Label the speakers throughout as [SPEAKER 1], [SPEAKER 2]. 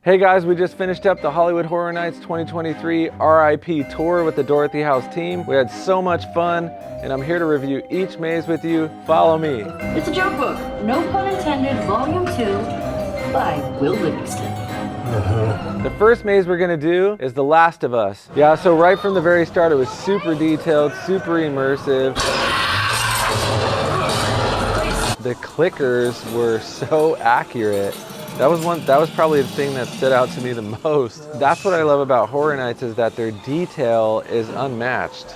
[SPEAKER 1] Hey guys, we just finished up the Hollywood Horror Nights 2023 RIP tour with the Dorothy House team. We had so much fun, and I'm here to review each maze with you. Follow me.
[SPEAKER 2] It's a joke book, no pun intended, volume 2 by Will Livingston.
[SPEAKER 1] The first maze we're gonna do is The Last of Us. Yeah, so right from the very start, it was super detailed, super immersive. The clickers were so accurate. That was probably the thing that stood out to me the most. That's what I love about Horror Nights, is that their detail is unmatched.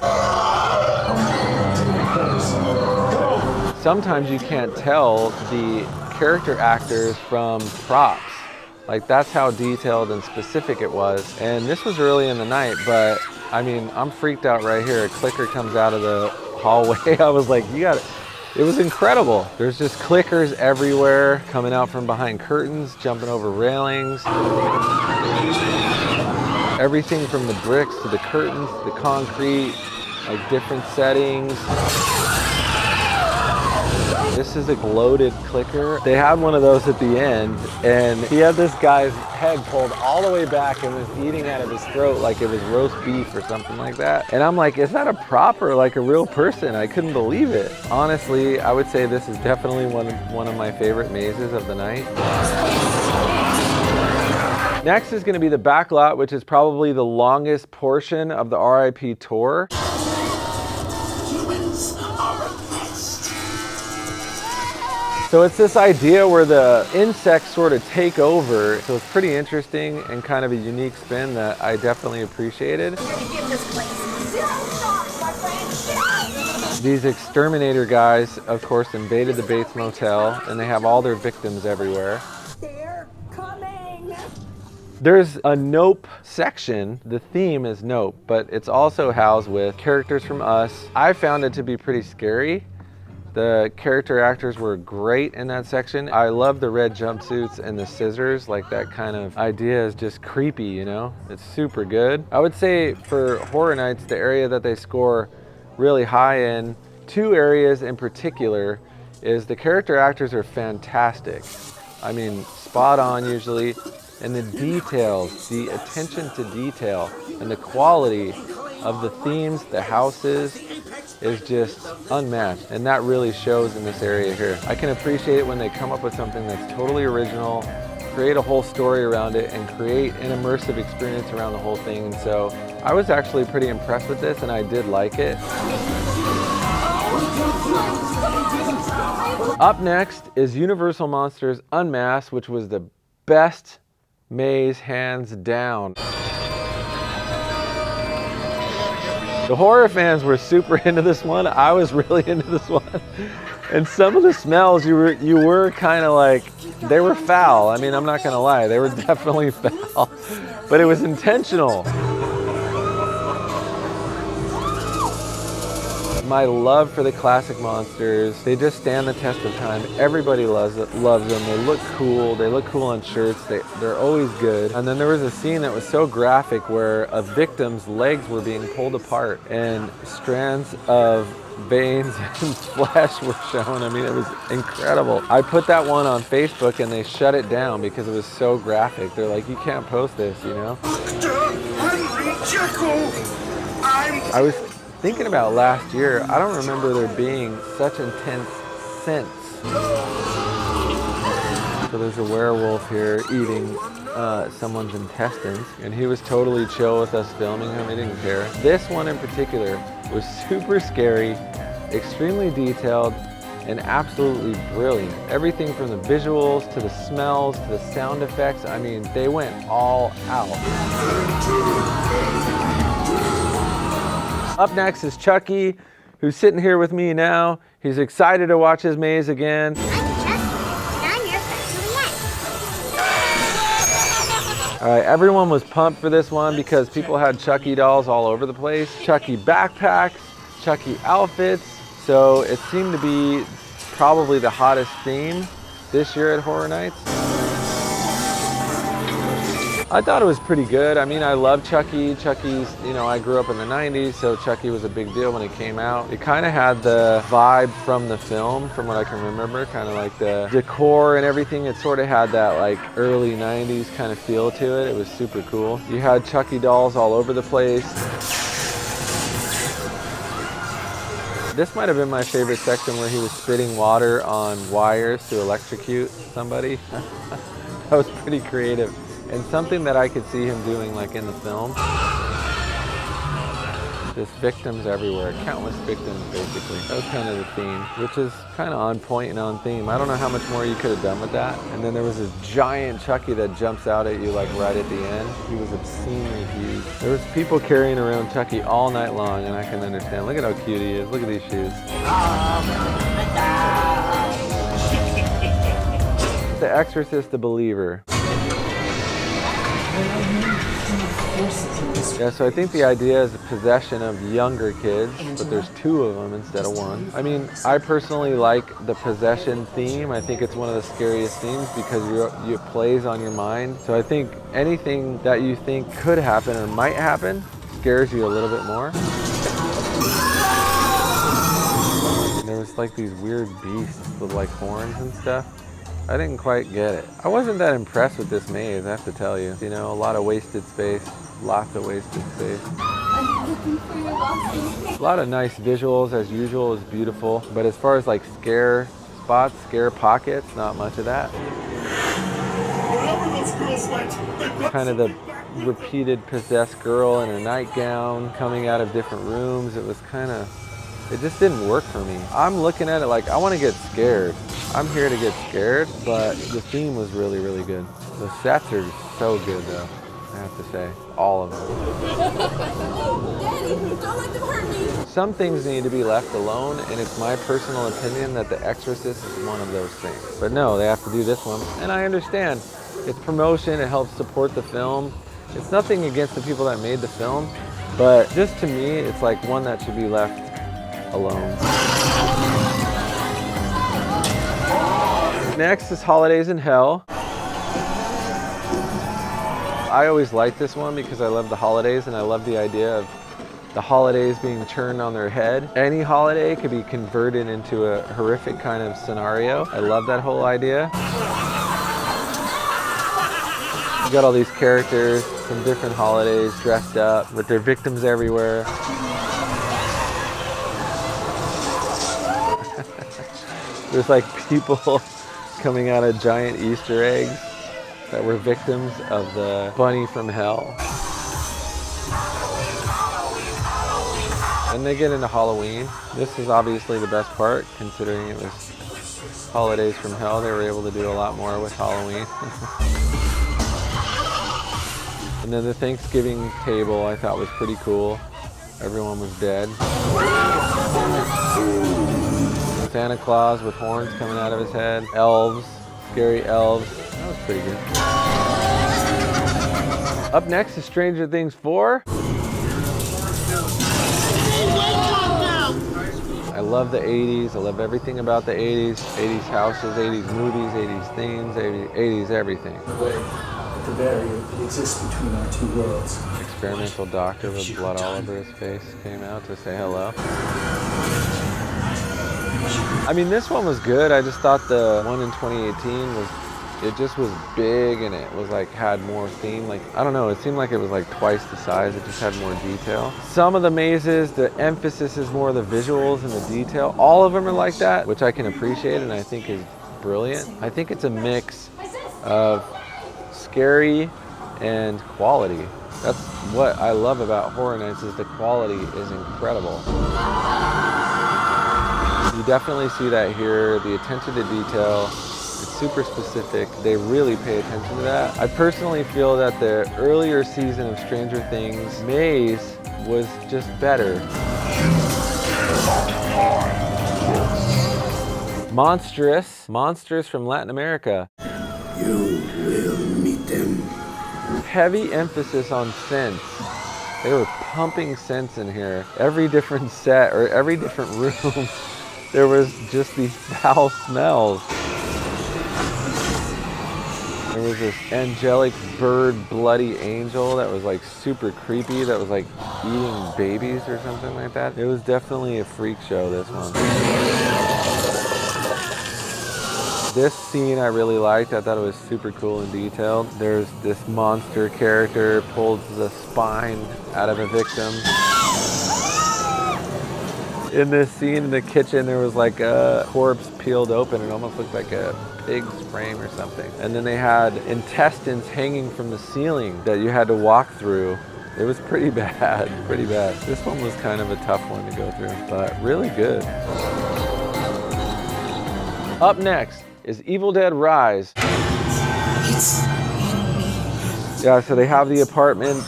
[SPEAKER 1] Sometimes you can't tell the character actors from props. Like, that's how detailed and specific it was. And this was early in the night, but I mean, I'm freaked out right here. A clicker comes out of the hallway. I was like, you got it. It was incredible. There's just clickers everywhere, coming out from behind curtains, jumping over railings. Everything from the bricks to the curtains, the concrete, like different settings. This is a loaded clicker. They had one of those at the end, and he had this guy's head pulled all the way back and was eating out of his throat like it was roast beef or something like that. And I'm like, is that a prop or like a real person? I couldn't believe it. Honestly, I would say this is definitely one of my favorite mazes of the night. Next is gonna be the back lot, which is probably the longest portion of the RIP tour. So it's this idea where the insects sort of take over. So it's pretty interesting and kind of a unique spin that I definitely appreciated. These exterminator guys, of course, invaded the Bates Motel, and they have all their victims everywhere.
[SPEAKER 3] They're coming!
[SPEAKER 1] There's a Nope section. The theme is Nope, but it's also housed with characters from Us. I found it to be pretty scary. The character actors were great in that section. I love the red jumpsuits and the scissors. Like, that kind of idea is just creepy, you know? It's super good. I would say for Horror Nights, the area that they score really high in, two areas in particular, is the character actors are fantastic. I mean, spot on usually. And the details, the attention to detail, and the quality of the themes, the houses, is just unmatched, and that really shows in this area here. I can appreciate it when they come up with something that's totally original, create a whole story around it, and create an immersive experience around the whole thing. And so I was actually pretty impressed with this, and I did like it. Up next is Universal Monsters Unmasked, which was the best maze hands down. The horror fans were super into this one. I was really into this one. And some of the smells, you were kind of like, they were foul. I mean, I'm not gonna lie, they were definitely foul, but it was intentional. My love for the classic monsters, they just stand the test of time. Everybody loves them. They look cool on shirts. They're always good. And then there was a scene that was so graphic where a victim's legs were being pulled apart and strands of veins and flesh were shown. I mean, it was incredible. I put that one on Facebook and they shut it down because it was so graphic. They're like, you can't post this, you know? I was thinking about last year, I don't remember there being such intense scents. So there's a werewolf here eating someone's intestines, and he was totally chill with us filming him. He didn't care. This one in particular was super scary, extremely detailed, and absolutely brilliant. Everything from the visuals to the smells to the sound effects. I mean, they went all out. Up next is Chucky, who's sitting here with me now. He's excited to watch his maze again.
[SPEAKER 4] I'm Chucky, and I'm your first Juliet.
[SPEAKER 1] All right, everyone was pumped for this one because people had Chucky dolls all over the place. Chucky backpacks, Chucky outfits. So it seemed to be probably the hottest theme this year at Horror Nights. I thought it was pretty good. I mean, I love Chucky. Chucky's, you know, I grew up in the 90s, so Chucky was a big deal when it came out. It kind of had the vibe from the film, from what I can remember, kind of like the decor and everything. It sort of had that like early 90s kind of feel to it. It was super cool. You had Chucky dolls all over the place. This might have been my favorite section where he was spitting water on wires to electrocute somebody. That was pretty creative. And something that I could see him doing like in the film. Just victims everywhere, countless victims basically. That was kind of the theme, which is kind of on point and on theme. I don't know how much more you could have done with that. And then there was this giant Chucky that jumps out at you like right at the end. He was obscenely huge. There was people carrying around Chucky all night long, and I can understand. Look at how cute he is. Look at these shoes. The Exorcist, the Believer. Yeah, so I think the idea is a possession of younger kids, but there's 2 of them instead of 1. I mean, I personally like the possession theme. I think it's one of the scariest themes because it plays on your mind. So I think anything that you think could happen or might happen scares you a little bit more. And there was like these weird beasts with like horns and stuff. I didn't quite get it. I wasn't that impressed with this maze, I have to tell you. You know, a lot of wasted space, lots of wasted space. A lot of nice visuals, as usual, is beautiful. But as far as like scare spots, scare pockets, not much of that. Kind of the repeated possessed girl in a nightgown coming out of different rooms. It was kind of, it just didn't work for me. I'm looking at it like I want to get scared. I'm here to get scared, but the theme was really, really good. The sets are so good though, I have to say. All of them.
[SPEAKER 3] Daddy, don't let them hurt me.
[SPEAKER 1] Some things need to be left alone, and it's my personal opinion that The Exorcist is one of those things. But no, they have to do this one, and I understand. It's promotion, it helps support the film. It's nothing against the people that made the film, but just to me, it's like one that should be left alone. Next is Holidays in Hell. I always liked this one because I love the holidays and I love the idea of the holidays being turned on their head. Any holiday could be converted into a horrific kind of scenario. I love that whole idea. You got all these characters from different holidays dressed up with their victims everywhere. There's like people coming out of giant Easter eggs that were victims of the bunny from hell. And they get into Halloween. This is obviously the best part, considering it was Holidays from Hell. They were able to do a lot more with Halloween. And then the Thanksgiving table I thought was pretty cool. Everyone was dead. Santa Claus with horns coming out of his head. Elves, scary elves. That was pretty good. Up next is Stranger Things 4. I love the 80s. I love everything about the 80s. 80s houses, 80s movies, 80s themes, 80s everything.
[SPEAKER 5] The barrier exists between our 2 worlds.
[SPEAKER 1] Experimental doctor with blood all over his face came out to say hello. I mean, this one was good. I just thought the one in 2018 it just was big and it was like had more theme. Like, I don't know, it seemed like it was like twice the size. It just had more detail. Some of the mazes, the emphasis is more the visuals and the detail. All of them are like that, which I can appreciate and I think is brilliant. I think it's a mix of scary and quality. That's what I love about Horror Nights, is the quality is incredible. You definitely see that here, the attention to detail. It's super specific. They really pay attention to that. I personally feel that the earlier season of Stranger Things, Maze, was just better. Monstrous from Latin America.
[SPEAKER 5] You will meet them.
[SPEAKER 1] Heavy emphasis on scents. They were pumping scents in here. Every different set or every different room, there was just these foul smells. There was this angelic bird bloody angel that was like super creepy, that was like eating babies or something like that. It was definitely a freak show, this one. This scene I really liked. I thought it was super cool and detailed. There's this monster character pulls the spine out of a victim. In this scene in the kitchen, there was like a corpse peeled open. It almost looked like a pig's frame or something. And then they had intestines hanging from the ceiling that you had to walk through. It was pretty bad, pretty bad. This one was kind of a tough one to go through, but really good. Up next is Evil Dead Rise. Yeah, so they have the apartment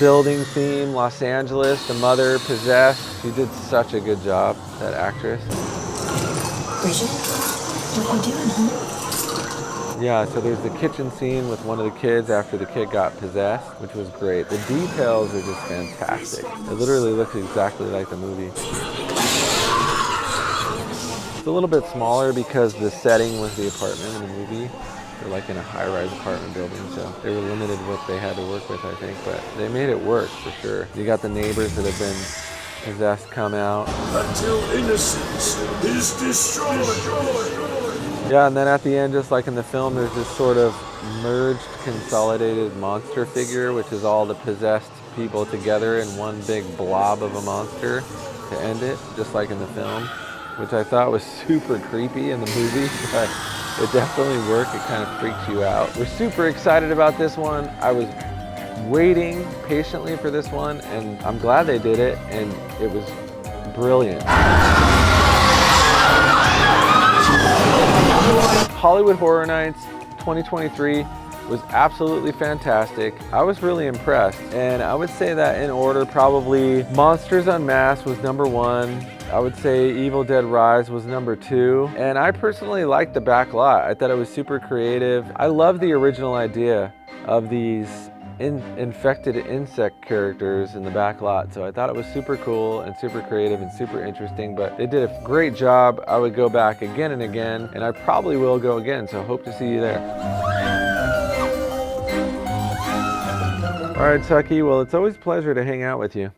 [SPEAKER 1] building theme, Los Angeles, the mother possessed. She did such a good job, that actress.
[SPEAKER 3] Bridget, what are you doing, huh?
[SPEAKER 1] Yeah, so there's the kitchen scene with one of the kids after the kid got possessed, which was great. The details are just fantastic. It literally looks exactly like the movie. It's a little bit smaller because the setting was the apartment in the movie. They're like in a high-rise apartment building, so they were limited what they had to work with, I think, but they made it work for sure. You got the neighbors that have been possessed come out.
[SPEAKER 5] Until innocence is destroyed.
[SPEAKER 1] Yeah, and then at the end, just like in the film, there's this sort of merged, consolidated monster figure, which is all the possessed people together in one big blob of a monster to end it, just like in the film, which I thought was super creepy in the movie, but it definitely worked. It kind of freaks you out. We're super excited about this one. I was waiting patiently for this one, and I'm glad they did it, and it was brilliant. Hollywood Horror Nights 2023 was absolutely fantastic. I was really impressed, and I would say that in order, probably Monsters Unmasked was number 1. I would say Evil Dead Rise was number 2. And I personally liked the back lot. I thought it was super creative. I love the original idea of these infected insect characters in the back lot. So I thought it was super cool and super creative and super interesting, but they did a great job. I would go back again and again, and I probably will go again. So hope to see you there. All right, Tucky. Well, it's always a pleasure to hang out with you.